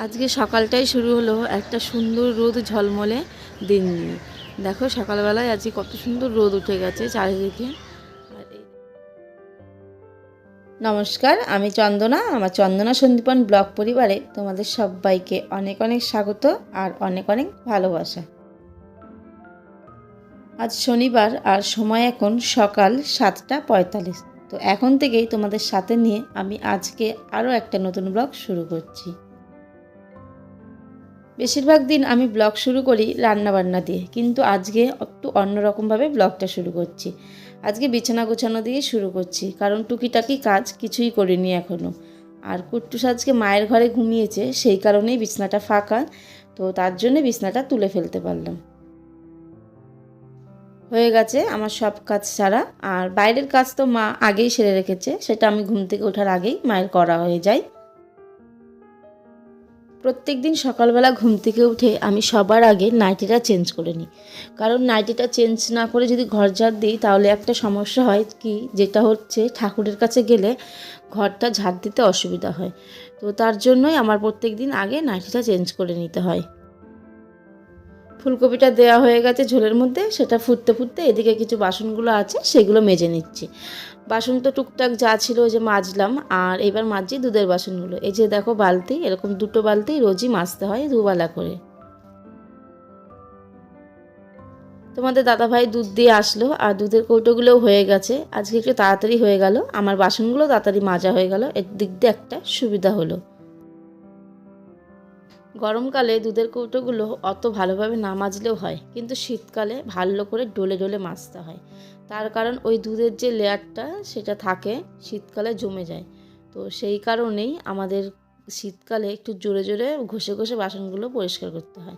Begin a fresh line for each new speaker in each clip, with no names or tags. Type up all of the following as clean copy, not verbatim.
আজকে সকালটাই শুরু হলো একটা সুন্দর রোদ ঝলমলে দিন নিয়ে। দেখো সকালবেলায় আজকে কত সুন্দর রোদ উঠে গেছে চারিদিকে। নমস্কার, আমি চন্দনা। আমার চন্দনা সন্দীপন ব্লগ পরিবারে তোমাদের সবাইকে অনেক অনেক স্বাগত আর অনেক অনেক ভালোবাসা। আজ শনিবার আর সময় এখন সকাল 7:45। তো এখন থেকেই তোমাদের সাথে নিয়ে আমি আজকে আরও একটা নতুন ব্লগ শুরু করছি। বেশিরভাগ দিন আমি ব্লগ শুরু করি রান্নাবান্না দিয়ে, কিন্তু আজকে একটু অন্যরকমভাবে ব্লগটা শুরু করছি। আজকে বিছানা গোছানো দিয়ে শুরু করছি, কারণ টুকিটাকি কাজ কিছুই করিনি এখনও। আর কুট্টুস আজকে মায়ের ঘরে ঘুমিয়েছে, সেই কারণেই বিছানাটা ফাঁকা। তো তার জন্য বিছানাটা তুলে ফেলতে পারলাম। হয়ে গেছে আমার সব কাজ সারা। আর বাইরের কাজ তো মা আগেই সেরে রেখেছে, সেটা আমি ঘুম থেকে ওঠার আগেই মায়ের করা হয়ে যায়। প্রত্যেক দিন সকালবেলা ঘুম থেকে উঠে আমি সবার আগে নাইটিটা চেঞ্জ করে নিই, কারণ নাইটিটা চেঞ্জ না করে যদি ঘর ঝাড় দিই তাহলে একটা সমস্যা হয় কি, যেটা হচ্ছে ঠাকুরের কাছে গেলে ঘরটা ঝাড় দিতে অসুবিধা হয়। তো তার জন্যই আমার প্রত্যেক দিন আগে নাইটিটা চেঞ্জ করে নিতে হয়। ফুলকপিটা দেওয়া হয়ে গেছে ঝোলের মধ্যে, সেটা ফুটতে ফুটতে এদিকে কিছু বাসনগুলো আছে সেগুলো মেজে নিচ্ছি। বাসন তো টুকটাক যা ছিল যে মাজলাম, আর এবার মাজছি দুধের বাসনগুলো। এই যে দেখো বালতি, এরকম দুটো বালতি রোজই মাজতে হয় দুবেলা করে। তোমাদের দাদাভাই দুধ দিয়ে আসলো আর দুধের কৌটোগুলোও হয়ে গেছে। আজকে একটু তাড়াতাড়ি হয়ে গেল, আমার বাসনগুলো তাড়াতাড়ি মাজা হয়ে গেল, এর দিক দিয়ে একটা সুবিধা হলো। গরমকালে দুধের কৌটোগুলো অত ভালোভাবে না মাজলেও হয়, কিন্তু শীতকালে ভালো করে ডলে ডলে মাজতে হয়। তার কারণ ওই দুধের যে লেয়ারটা সেটা থাকে, শীতকালে জমে যায়। তো সেই কারণেই আমাদের শীতকালে একটু জোরে জোরে ঘষে ঘষে বাসনগুলো পরিষ্কার করতে হয়।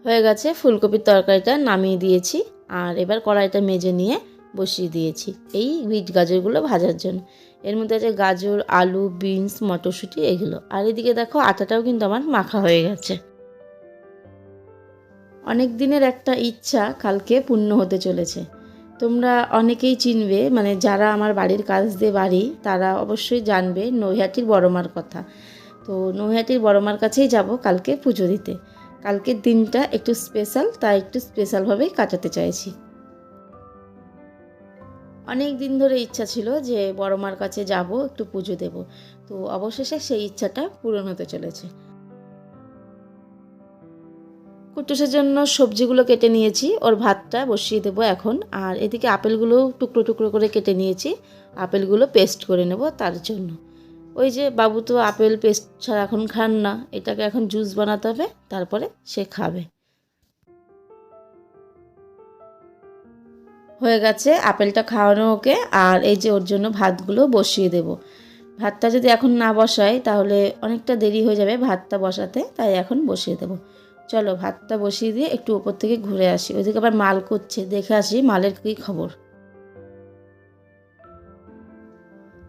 হয়ে গেছে, ফুলকপির তরকারিটা নামিয়ে দিয়েছি, আর এবার কড়াইটা মেজে নিয়ে বসিয়ে দিয়েছি এই বিট গাজরগুলো ভাজার জন্য। এর মধ্যে আছে গাজর, আলু, বিনস, মটরশুঁটি এগুলো। আর এদিকে দেখো আটাটাও কিন্তু আমার মাখা হয়ে গেছে। অনেক দিনের একটা ইচ্ছা কালকে পূর্ণ হতে চলেছে। তোমরা অনেকেই চিনবে, মানে যারা আমার বাড়ির কাছ দিয়ে বাড়ি তারা অবশ্যই জানবে নৈহাটির বড়মার কথা। তো নৈহাটির বড়মার কাছেই যাব কালকে পুজো দিতে। কালকের দিনটা একটু স্পেশাল, তাই একটু স্পেশালভাবেই কাটাতে চাইছি। অনেক দিন ধরে ইচ্ছা ছিল যে বড়মার কাছে যাব, একটু পুজো দেব। তো অবশেষে সেই ইচ্ছাটা পূরণ হতে চলেছে। কুট্টুসের জন্য সবজিগুলো কেটে নিয়েছি, ওর ভাতটা বসিয়ে দেবো এখন। আর এদিকে আপেলগুলো টুকরো টুকরো করে কেটে নিয়েছি, আপেলগুলো পেস্ট করে নেব তার জন্য। ওই যে বাবু তো আপেল পেস্ট ছাড়া এখন খান না, এটাকে এখন জুস বানাতে হবে, তারপরে সে খাবে। হয়ে গেছে আপেলটা খাওয়ানো ওকে। আর এই যে ওর জন্য ভাতগুলো বসিয়ে দেব। ভাতটা যদি এখন না বসাই তাহলে অনেকটা দেরি হয়ে যাবে ভাতটা বসাতে, তাই এখন বসিয়ে দেব। চলো ভাতটা বসিয়ে দিয়ে একটু ওপর থেকে ঘুরে আসি, ওইদিকে আবার মাল করছে, দেখে আসি মালের কী খবর।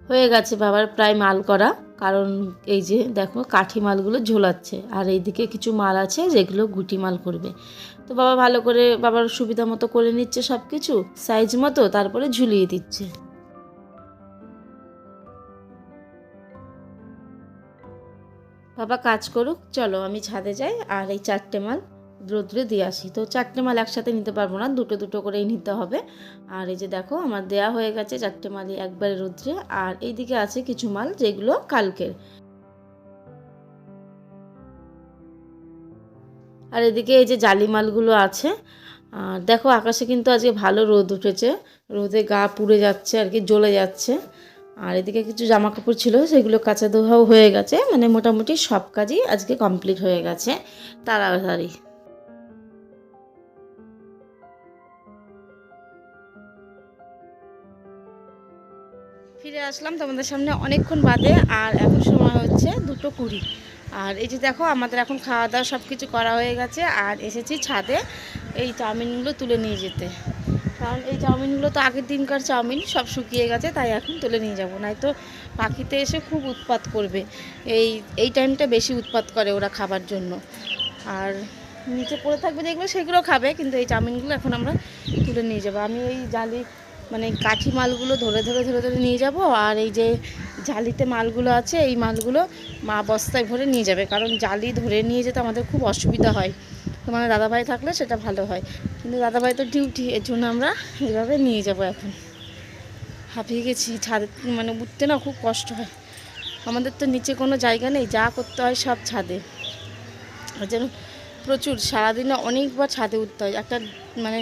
হয়ে গেছে বাবার প্রায় মাল করা, কারণ এই যে দেখো কাঠি মালগুলো ঝোলাচ্ছে, আর এইদিকে কিছু মাল আছে যেগুলো গুটি মাল করবে। তো বাবা ভালো করে বাবার সুবিধা মতো করে নিচ্ছে সব কিছু সাইজ মতো, তারপরে ঝুলিয়ে দিচ্ছে। বাবা কাজ করুক, চলো আমি ছাদে যাই আর এই 4টে মাল রোদ্রে দিয়ে আসি। তো 4টে মাল একসাথে নিতে পারবো না, দুটো দুটো করেই নিতে হবে। আর এই যে দেখো আমার দেয়া হয়ে গেছে 4টে মালই একবারে রোদ্রে। আর এইদিকে আছে কিছু মাল যেগুলো কালকের। আর এদিকে এই যে জালি মালগুলো আছে। আর দেখো আকাশে কিন্তু আজকে ভালো রোদ উঠেছে, রোদে গা পুড়ে যাচ্ছে আর কি, জ্বলে যাচ্ছে। আর এদিকে কিছু জামা কাপড় ছিল সেগুলো কাচা ধোয়াও হয়ে গেছে, মানে মোটামুটি সব কাজই আজকে কমপ্লিট হয়ে গেছে তাড়াতাড়ি। ফিরে আসলাম তোমাদের সামনে অনেকক্ষণ বাদে, আর এখন সময় হচ্ছে 2:20। আর এই যে দেখো আমাদের এখন খাওয়া দাওয়া সব কিছু করা হয়ে গেছে, আর এসেছি ছাদে এই চাউমিনগুলো তুলে নিয়ে যেতে। কারণ এই চাউমিনগুলো তো আগের দিনকার চাউমিন, সব শুকিয়ে গেছে, তাই এখন তুলে নিয়ে যাব, নয়তো পাখিতে এসে খুব উৎপাত করবে। এই এই টাইমটা বেশি উৎপাত করে ওরা খাবার জন্য। আর নিচে পড়ে থাকবে যেগুলো সেগুলো খাবে, কিন্তু এই চাউমিনগুলো এখন আমরা তুলে নিয়ে যাবো। আমি এই জালি মানে কাঠি মালগুলো ধরে ধরে ধরে ধরে নিয়ে যাব, আর এই যে জালিতে মালগুলো আছে এই মালগুলো মা বস্তায় ভরে নিয়ে যাবে, কারণ জালি ধরে নিয়ে যেতে আমাদের খুব অসুবিধা হয়। তো মানে দাদাভাই থাকলে সেটা ভালো হয়, কিন্তু দাদাভাই তো ডিউটি, এর জন্য আমরা এইভাবে নিয়ে যাব। এখন হাঁপিয়ে গেছি, ছাদে মানে উঠতে না খুব কষ্ট হয়। আমাদের তো নিচে কোনো জায়গা নেই, যা করতে হয় সব ছাদে। আর যেন প্রচুর সারাদিনে অনেকবার ছাদে উঠতে হয়। একটা মানে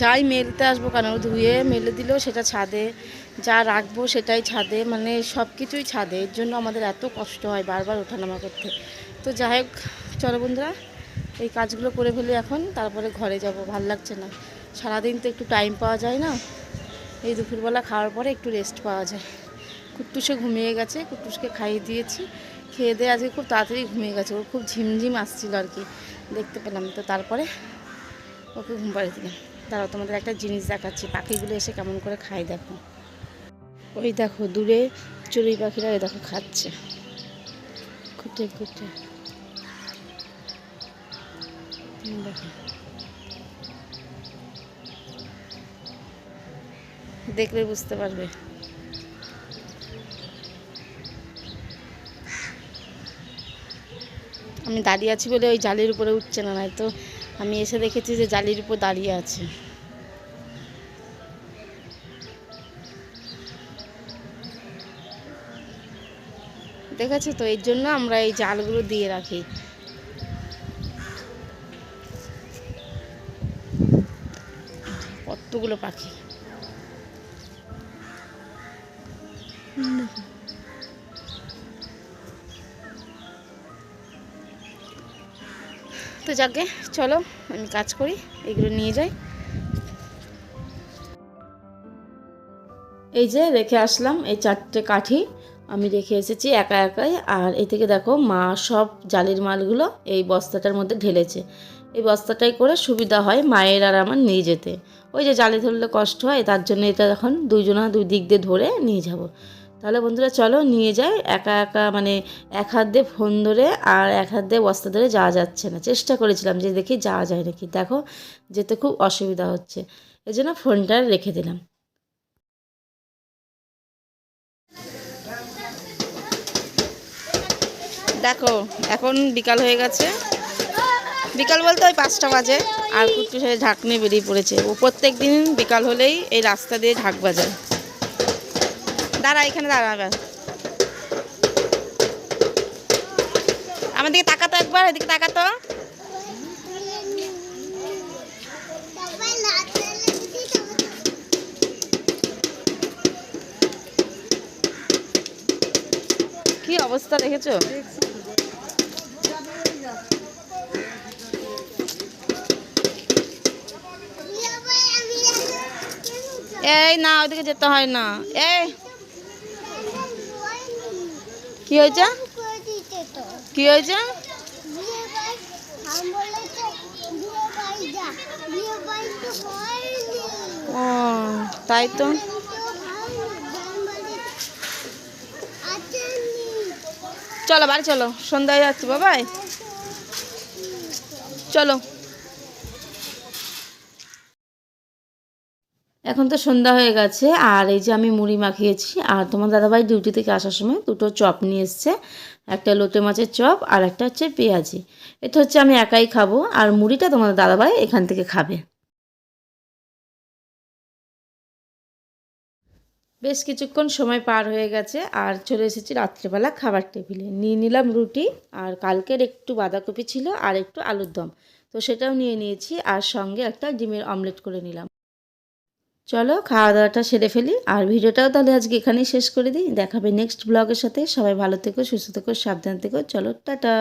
যাই মেলতে আসবো কেন, ধুয়ে মেলে দিলেও সেটা ছাদে, যা রাখবো সেটাই ছাদে, মানে সব কিছুই ছাদে। এর জন্য আমাদের এত কষ্ট হয় বারবার ওঠানামা করতে। তো যাই হোক, চলো বন্ধুরা, এই কাজগুলো করে ফেলি এখন, তারপরে ঘরে যাব। ভাল লাগছে না, সারাদিন তো একটু টাইম পাওয়া যায় না। এই দুপুরবেলা খাওয়ার পরে একটু রেস্ট পাওয়া যায়। কুট্টুসে ঘুমিয়ে গেছে, কুট্টুসকে খাইয়ে দিয়েছি, খেয়ে দিয়ে আজকে খুব তাড়াতাড়ি ঘুমিয়ে গেছে। ওর খুব ঝিমঝিম আসছিল আর কি, দেখতে পেলাম। তো তারপরে ওকে ঘুম পাড়িয়ে দিলাম। দাঁড়াও, তোমাদের একটা জিনিস দেখাচ্ছি, পাখিগুলো এসে কেমন করে খায় দেখো। ওই দেখো দূরে চড়ুই পাখিরা ওই দেখো খাচ্ছে খুঁটে খুঁটে, দেখো দেখলে বুঝতে পারবে। আমি দাঁড়িয়ে আছি বলে ওই জালির উপরে উঠছে না, নয়তো আমি এসে দেখেছি যে জালির উপর দাঁড়িয়ে আছে। দেখেছো তো, এর জন্য আমরা এই জালগুলো দিয়ে রাখি। কতগুলো পাখি, তো যাকে চলো আমি কাজ করি, এগুলো নিয়ে যাই। এই যে রেখে আসলাম এই 4টে কাঠি, আমি রেখে এসেছি একা একাই। আর এই থেকে দেখো মা সব জালির মালগুলো এই বস্তাটার মধ্যে ঢেলেছে। এই বস্তাটাই করে সুবিধা হয় মায়ের আর আমার নিয়ে যেতে। ওই যে জালি ধরলে কষ্ট হয়, তার জন্য এটা এখন দুইজনা দুই দিক দিয়ে ধরে নিয়ে যাব। তাহলে বন্ধুরা চলো নিয়ে যাই। একা একা মানে এক হাত দিয়ে ফোন ধরে আর এক হাত দিয়ে বস্তা ধরে যাওয়া যাচ্ছে না। চেষ্টা করেছিলাম যে দেখি যাওয়া যায় নাকি, দেখো যেতে খুব অসুবিধা হচ্ছে, এই জন্য ফোনটা রেখে দিলাম। দেখো এখন বিকাল হয়ে গেছে, বিকাল বলতে ওই 5টা বাজে, আর কুট্টু সে ঢাক নিয়ে বেরিয়ে পড়েছে। ও প্রত্যেক দিন বিকাল হলেই এই রাস্তা দিয়ে ঢাক বাজায়। দাঁড়া, এখানে দাঁড়াবে, আমার দিকে তাকাতো একবার, এদিকে তাকাতো। কি অবস্থা দেখেছো? এই না, ওইদিকে যেতে হয় না। এই কি হয়েছে, কি হয়েছে? ও তাই তো, চলো বাড়ি চলো, সন্ধ্যা হয়ে যাচ্ছে বাবাই, চলো। এখন তো সন্ধ্যা হয়ে গেছে, আর এই যে আমি মুড়ি মাখিয়েছি, আর তোমার দাদাভাই ডিউটি থেকে আসার সময় 2টো চপ নিয়ে এসছে, একটা লোটে মাছের চপ আর একটা হচ্ছে পেঁয়াজি। এটা হচ্ছে আমি একাই খাবো, আর মুড়িটা তোমার দাদাভাই এখান থেকে খাবে। বেশ কিছুক্ষণ সময় পার হয়ে গেছে, আর চলে এসেছি রাত্রেবেলা খাবার টেবিলে। নিয়ে নিলাম রুটি, আর কালকের একটু বাঁধাকপি ছিল আর একটু আলুর দম, তো সেটাও নিয়ে নিয়েছি, আর সঙ্গে একটা ডিমের অমলেট করে নিলাম। চলো খাওয়া দাওয়াটা সেরে ফেলি, আর ভিডিওটাও তাহলে আজকে এখানেই শেষ করে দিই। দেখাবে নেক্সট ব্লগের সাথে। সবাই ভালো থেকো, সুস্থ থেকো, সাবধান থেকো। চলো টাটা।